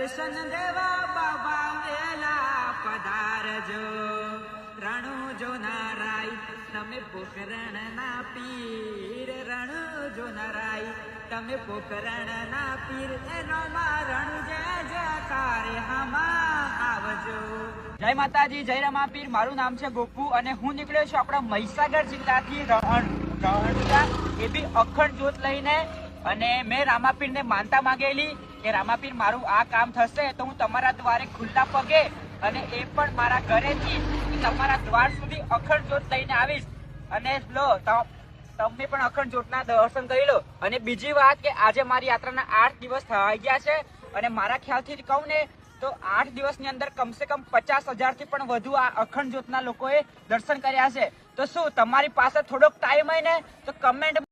દર્શન દેવા બાબા વેલા પધારજો. રણુ જો નારાય તમે પોકરણ ના પીર, રણુ જો નારાય તમે પોકરણ ના પીર, એનો રણુ જય જયકારે હમા આવજો. જય માતાજી, જય રમાપીર. મારું નામ છે ગોપુ અને હું નીકળ્યો છું આપણા મહીસાગર જિલ્લાથી રણુજા, એ બી અખંડ જ્યોત લઈને. અને મેં રામાપીરને માનતા માંગેલી કે રામાપીર મારું આ કામ થશે તો હું તમારા દ્વારે ખુલ્લા પગે અને એ પણ મારા ઘરેથી તમારા દ્વાર સુધી અખંડ જ્યોત લઈને આવીશ. અને લો તમે પણ અખંડ જ્યોતના દર્શન કરી લો. અને બીજી વાત કે આજે મારી યાત્રાના 8 દિવસ થઈ ગયા છે અને મારા ખ્યાલથી કહું ને તો 8 દિવસની અંદર કમસે કમ 50,000 થી પણ વધુ આ અખંડ જ્યોતના લોકોએ દર્શન કર્યા છે. તો શું તમારી પાસે થોડોક ટાઈમ હોય ને તો કમેન્ટ